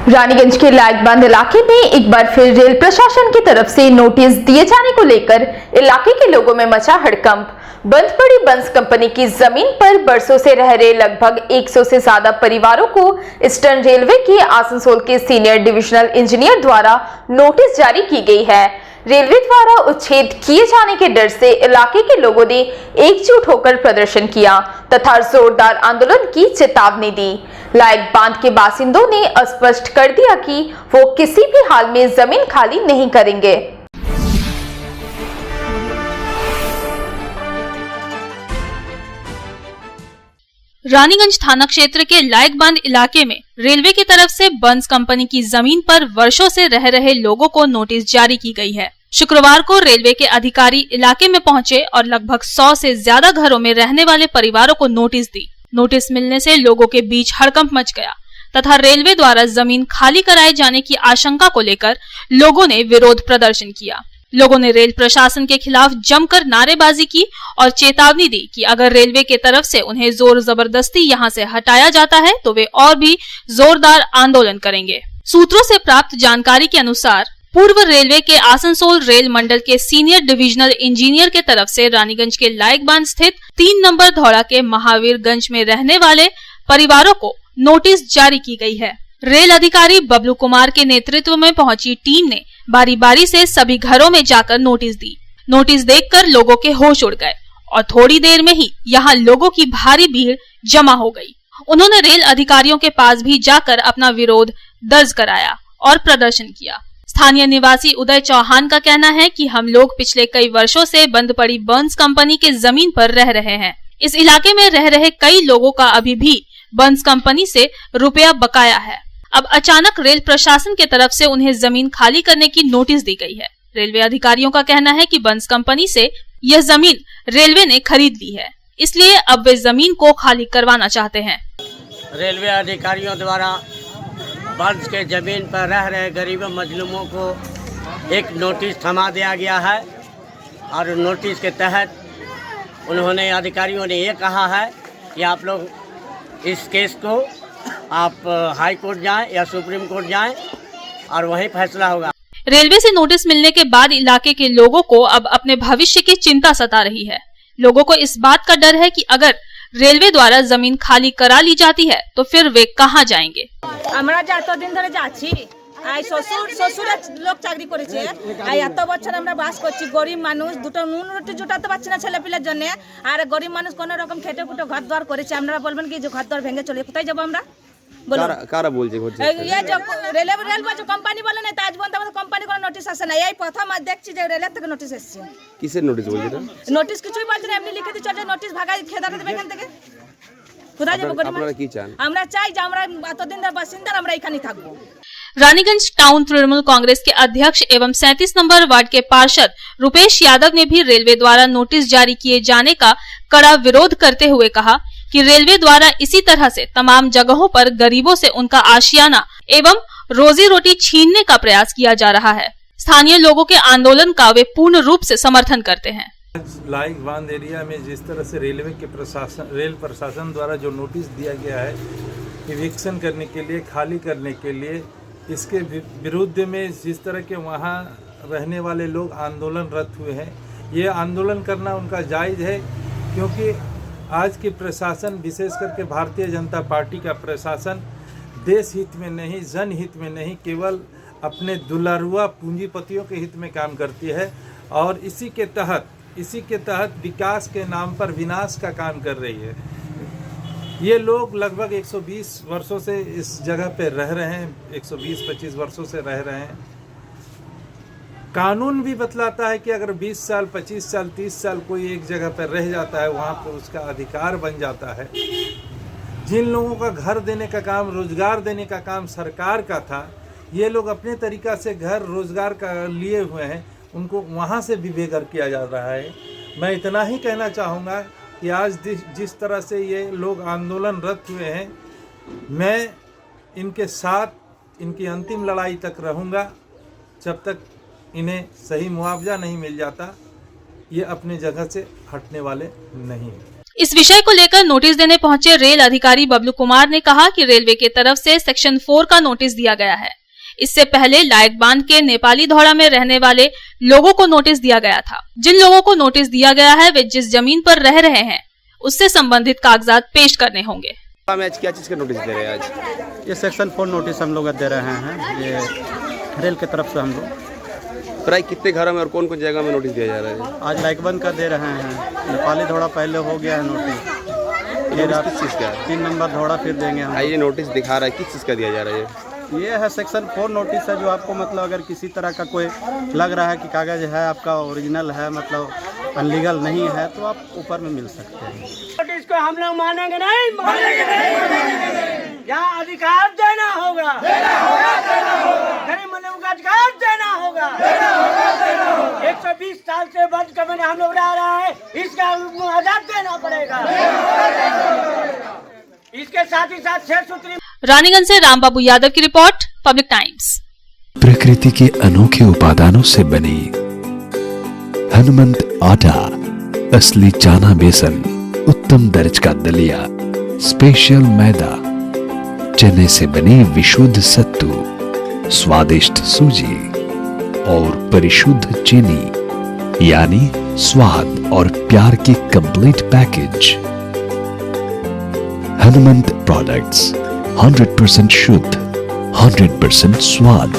रानीगंज के लाइटबांध इलाके में एक बार फिर रेल प्रशासन की तरफ से नोटिस दिए जाने को लेकर इलाके के लोगों में मचा हड़कंप। बंद पड़ी बंस कंपनी की जमीन पर बरसों से रह रहे लगभग 100 से ज्यादा परिवारों को ईस्टर्न रेलवे के आसनसोल के सीनियर डिविजनल इंजीनियर द्वारा नोटिस जारी की गई है। रेलवे द्वारा उच्छेद किए जाने के डर से इलाके के लोगों ने एकजुट होकर प्रदर्शन किया तथा जोरदार आंदोलन की चेतावनी दी। लाइट बांध के बासिंदों ने स्पष्ट कर दिया कि वो किसी भी हाल में जमीन खाली नहीं करेंगे। रानीगंज थाना क्षेत्र के लाइटबांध इलाके में रेलवे की तरफ से बंस कंपनी की जमीन पर वर्षों से रह रहे लोगों को नोटिस जारी की गई है। शुक्रवार को रेलवे के अधिकारी इलाके में पहुंचे और लगभग 100 से ज्यादा घरों में रहने वाले परिवारों को नोटिस दी। नोटिस मिलने से लोगों के बीच हड़कंप मच गया तथा रेलवे द्वारा जमीन खाली कराए जाने की आशंका को लेकर लोगों ने विरोध प्रदर्शन किया। लोगों ने रेल प्रशासन के खिलाफ जमकर नारेबाजी की और चेतावनी दी कि अगर रेलवे के तरफ से उन्हें जोर जबरदस्ती यहां से हटाया जाता है तो वे और भी जोरदार आंदोलन करेंगे। सूत्रों से प्राप्त जानकारी के अनुसार पूर्व रेलवे के आसनसोल रेल मंडल के सीनियर डिविजनल इंजीनियर के तरफ से रानीगंज के लाइटबांध स्थित 3 नंबर धौड़ा के महावीरगंज में रहने वाले परिवारों को नोटिस जारी की गई है। रेल अधिकारी बबलू कुमार के नेतृत्व में पहुंची टीम ने बारी बारी से सभी घरों में जाकर नोटिस दी। नोटिस देखकर लोगों के होश उड़ गए और थोड़ी देर में ही यहाँ लोगों की भारी भीड़ जमा हो गई। उन्होंने रेल अधिकारियों के पास भी जाकर अपना विरोध दर्ज कराया और प्रदर्शन किया। स्थानीय निवासी उदय चौहान का कहना है कि हम लोग पिछले कई वर्षों से बंद पड़ी बंस कंपनी के जमीन पर रह रहे हैं। इस इलाके में रह रहे कई लोगों का अभी भी बंस कंपनी से रुपया बकाया है। अब अचानक रेल प्रशासन के तरफ से उन्हें जमीन खाली करने की नोटिस दी गई है। रेलवे अधिकारियों का कहना है कि बंस कंपनी से यह जमीन रेलवे ने खरीद ली है, इसलिए अब वे जमीन को खाली करवाना चाहते हैं। रेलवे अधिकारियों द्वारा बंस के जमीन पर रह रहे गरीबों मजलूमों को एक नोटिस थमा दिया गया है और नोटिस के तहत उन्होंने अधिकारियों ने ये कहा है कि आप लोग इस केस को आप हाई कोर्ट जाएं या सुप्रीम कोर्ट जाएं और वहीं फैसला होगा। रेलवे से नोटिस मिलने के बाद इलाके के लोगों को अब अपने भविष्य की चिंता सता रही है। लोगों को इस बात का डर है कि अगर रेलवे द्वारा जमीन खाली करा ली जाती है तो फिर वे कहां जाएंगे। আমরা যতদিন ধরে যাচ্ছি আই শ্বশুরের লোক চাকরি করেছে আর এত বছর আমরা বাস করছি গরিব মানুষ দুটো নুন রুটি জোটাতে পারছি না ছেলেপিলের জন্য আর গরিব মানুষ কোন রকম খেটে খুটে ঘর দুয়ার করেছে আপনারা বলবেন কি যে ঘর দুয়ার ভেঙে চলে কোথায় যাব আমরা বলুন কারা বলছে ये जो রেলওয়ে जो কোম্পানি বলে না তাজ বন্ধ আমাদের কোম্পানি কোনো নোটিশ আসে না এই প্রথম আজ দেখছি যে রেলের থেকে নোটিশ এসেছে কিসের নোটিশ বলছে না নোটিশ কিছুই বলছে না এমনি লিখে দিচ্ছে যে নোটিশ ভাগাই খেদাতে দেবে এখান থেকে কোথায় যাব গরিব আপনারা কি চান আমরা চাই যে আমরা এতদিন ধরে বাসিন্দা আমরা এখানেই থাকবো। रानीगंज टाउन तृणमूल कांग्रेस के अध्यक्ष एवं 37 नंबर वार्ड के पार्षद रुपेश यादव ने भी रेलवे द्वारा नोटिस जारी किए जाने का कड़ा विरोध करते हुए कहा कि रेलवे द्वारा इसी तरह से तमाम जगहों पर गरीबों से उनका आशियाना एवं रोजी रोटी छीनने का प्रयास किया जा रहा है। स्थानीय लोगों के आंदोलन का वे पूर्ण रूप से समर्थन करते हैं। लाइटबांध एरिया में जिस तरह से रेलवे के रेल प्रशासन द्वारा जो नोटिस दिया गया है इविक्शन करने के लिए, खाली करने के लिए, इसके विरुद्ध में जिस तरह के वहाँ रहने वाले लोग आंदोलनरत हुए हैं, ये आंदोलन करना उनका जायज़ है क्योंकि आज के प्रशासन विशेष करके भारतीय जनता पार्टी का प्रशासन देश हित में नहीं, जनहित में नहीं, केवल अपने दुलारुआ पूंजीपतियों के हित में काम करती है और इसी के तहत विकास के नाम पर विनाश का काम कर रही है। ये लोग लगभग 120 वर्षों से इस जगह पे रह रहे हैं, 120-25 वर्षों से रह रहे हैं। कानून भी बतलाता है कि अगर 20 साल, 25 साल, 30 साल कोई एक जगह पर रह जाता है वहाँ पर उसका अधिकार बन जाता है। जिन लोगों का घर देने का काम, रोजगार देने का काम सरकार का था, ये लोग अपने तरीक़ा से घर रोजगार का लिए हुए हैं, उनको वहाँ से भी बेघर किया जा रहा है। मैं इतना ही कहना चाहूँगा कि आज जिस तरह से ये लोग आंदोलनरत हुए हैं, मैं इनके साथ इनकी अंतिम लड़ाई तक रहूँगा जब तक इन्हें सही मुआवजा नहीं मिल जाता। ये अपने जगह से हटने वाले नहीं हैं। इस विषय को लेकर नोटिस देने पहुंचे रेल अधिकारी बबलू कुमार ने कहा कि रेलवे की तरफ से सेक्शन 4 का नोटिस दिया गया है। इससे पहले लायक बांध के नेपाली धौड़ा में रहने वाले लोगों को नोटिस दिया गया था। जिन लोगों को नोटिस दिया गया है वे जिस जमीन पर रह रहे हैं उससे संबंधित कागजात पेश करने होंगे। आज क्या चीज का नोटिस दे रहे हैं? आज ये सेक्शन 4 नोटिस हम लोग दे रहे हैं, ये रेल की तरफ से हम लोग। प्राय कितने घरों में और कौन कौन जगह में नोटिस दिया जा रहा है? आज लाइकबंद का दे रहे हैं, नेपाली धौड़ा पहले हो गया है नोटिस, ये रात किस चीज़ का? 3 नंबर धौड़ा फिर देंगे हम। ये नोटिस दिखा रहा है किस चीज़ का दिया जा रहा है? ये है सेक्शन 4 नोटिस है, जो आपको मतलब अगर किसी तरह का कोई लग रहा है कि कागज़ है आपका ओरिजिनल है, मतलब अनलीगल नहीं है, तो आप ऊपर में मिल सकते हैं। नोटिस को हम लोग मानेंगे नहीं, यहाँ अधिकार देना होगा, गरीब लोगों का अधिकार देना होगा। 120 साल से बंद कमरे हम लोग रह रहे हैं, इसका आजाद देना पड़ेगा। इसके साथ ही साथ 6 सूत्री। रानीगंज से रामबाबू यादव की रिपोर्ट, पब्लिक टाइम्स। प्रकृति के अनोखे उपादानों से बनी हनुमंत आटा, असली चाना बेसन, उत्तम दर्ज का दलिया, स्पेशल मैदा, चने से बनी विशुद्ध सत्तू, स्वादिष्ट सूजी और परिशुद्ध चीनी, यानी स्वाद और प्यार की कंप्लीट पैकेज। हनुमंत प्रोडक्ट्स 100% शुद्ध, 100% स्वाद।